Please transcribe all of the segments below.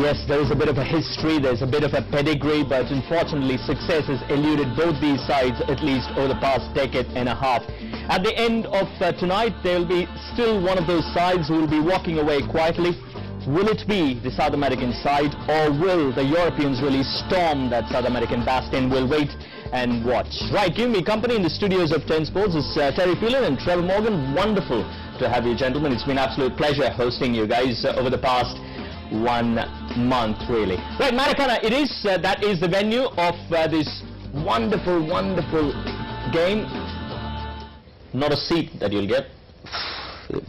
Yes, there is a bit of a history, there's a bit of a pedigree, but unfortunately success has eluded both these sides at least over the past decade and a half. At the end of tonight, there will be still one of those sides who will be walking away quietly. Will it be the South American side, or will the Europeans really storm that South American bastion? We'll wait and watch. Right, giving me company in the studios of 10 Sports is Terry Phelan and Trevor Morgan. Wonderful to have you gentlemen. It's been an absolute pleasure hosting you guys over the past 1 month, really. Right, Maracana, it is, that is the venue of this wonderful game. Not a seat that you'll get.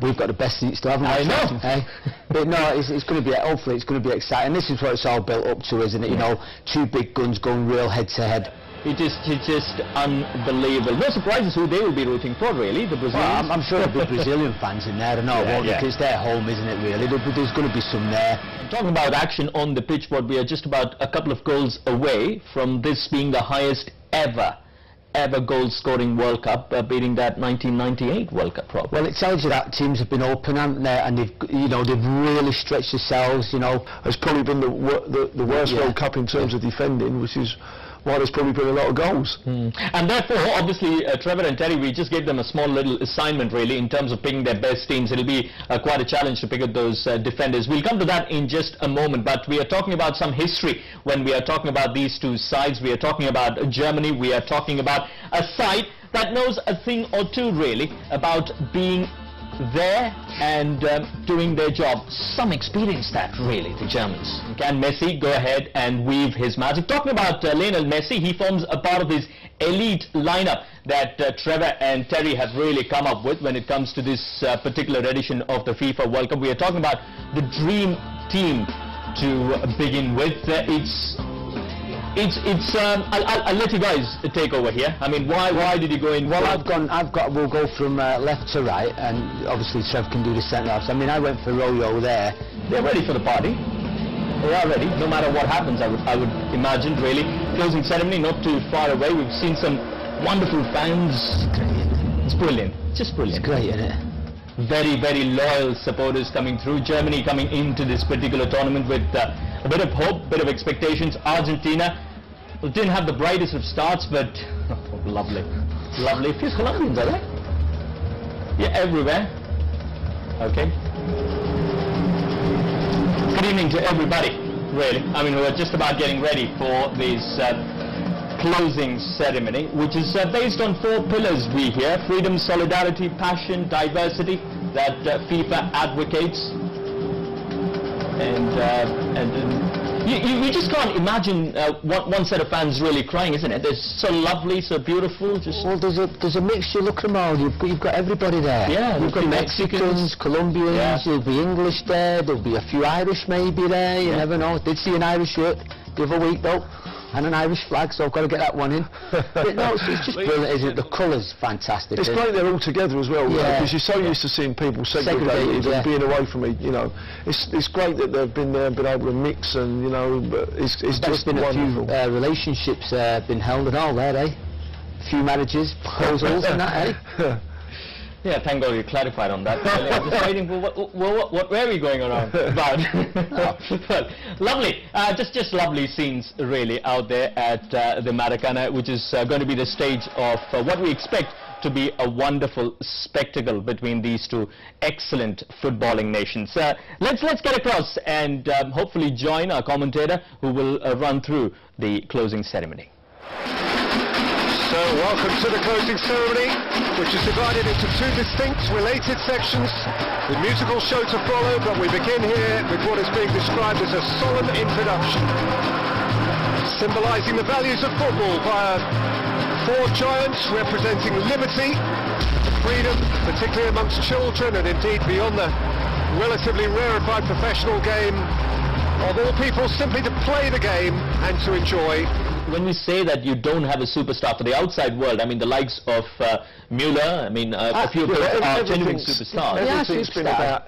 We've got the best seats to have. I know. But no, it's going to be, hopefully it's going to be exciting. This is what it's all built up to, isn't it? You know, two big guns going real head to head. It's just unbelievable. No surprises who they will be rooting for, really, the Brazilians. Well, I'm sure there'll be Brazilian fans in there, I know, because it's their home, isn't it, really? There's going to be some there. Talking about action on the pitch, but we are just about a couple of goals away from this being the highest ever goal-scoring World Cup, beating that 1998 World Cup, probably. Well, it tells you that teams have been open, haven't they? And they've really stretched themselves. You know, it's probably been the worst World Cup in terms of defending, which is why there's probably been a lot of goals. And therefore, obviously, Trevor and Terry, we just gave them a small little assignment, really, in terms of picking their best teams. It'll be quite a challenge to pick up those defenders. We'll come to that in just a moment, but we are talking about some history when we are talking about these two sides. We are talking about Germany. We are talking about a side that knows a thing or two, really, about being there and doing their job. Some experience that, really, the Germans. Can Messi go ahead and weave his magic? Talking about Lionel Messi, he forms a part of this elite lineup that Trevor and Terry have really come up with when it comes to this particular edition of the FIFA World Cup. We are talking about the dream team to begin with. I'll let you guys take over here. I mean, why did you go in? Well, we'll go from left to right, and obviously Trev can do the centre halves. I mean, I went for Royo there. They're ready for the party. They are ready, no matter what happens, I would imagine, really. Closing ceremony not too far away. We've seen some wonderful fans. It's brilliant, just brilliant. It's great, isn't it? Very loyal supporters coming through. Germany coming into this particular tournament with a bit of hope, bit of expectations. Argentina didn't have the brightest of starts, but lovely. A few Colombians, are there? Yeah, everywhere. Okay. Good evening to everybody, really. I mean, we're just about getting ready for this closing ceremony, which is based on 4 pillars we hear: freedom, solidarity, passion, diversity, that FIFA advocates. You just can't imagine one set of fans really crying, isn't it? They're so lovely, so beautiful. Well, there's a mixture. Look at them all. You've got everybody there. Yeah, you've got Mexicans, Colombians. There'll be English there. There'll be a few Irish maybe there. You never know. Did see an Irish shirt the other week though, and an Irish flag, so I've got to get that one in. But no, it's just brilliant, isn't it? The colours fantastic. It's great they're all together as well, because you're so used to seeing people segregated and being away from it. You know, it's great that they've been there and been able to mix, and you know, it's just been wonderful. A few relationships been held and all there, eh? A few marriages, proposals, and that, eh? Yeah, thank God you clarified on that. I'm just waiting for what were we going around about? Well, lovely, just lovely scenes really out there at the Maracana, which is going to be the stage of what we expect to be a wonderful spectacle between these two excellent footballing nations. Let's get across and hopefully join our commentator who will run through the closing ceremony. So, welcome to the closing ceremony, which is divided into 2 distinct, related sections, with musical show to follow, but we begin here with what is being described as a solemn introduction, symbolising the values of football via 4 giants representing liberty, freedom, particularly amongst children, and indeed beyond the relatively rarefied professional game of all people, simply to play the game and to enjoy. When we say that you don't have a superstar for the outside world, I mean the likes of Müller, I mean a few of those are genuine superstars.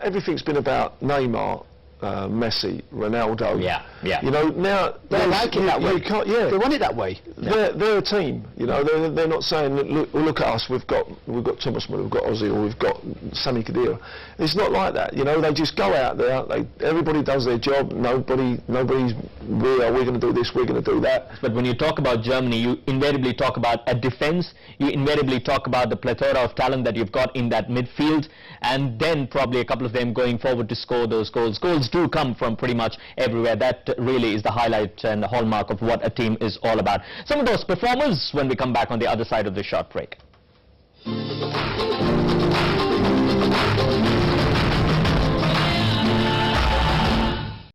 Everything's been about Neymar Messi, Ronaldo. Yeah, yeah. You know, now They like it that way. You can't, yeah. They want it that way. They're a team, you know. They're not saying, look at us. We've got Thomas Müller, we've got Ozzy, or we've got Sami Khedira. It's not like that, you know. They just go out there. Everybody does their job. Nobody's we're going to do this. We're going to do that. But when you talk about Germany, you invariably talk about a defence. You invariably talk about the plethora of talent that you've got in that midfield, and then probably a couple of them going forward to score those goals. Goals do come from pretty much everywhere. That really is the highlight and the hallmark of what a team is all about. Some of those performers when we come back on the other side of the short break.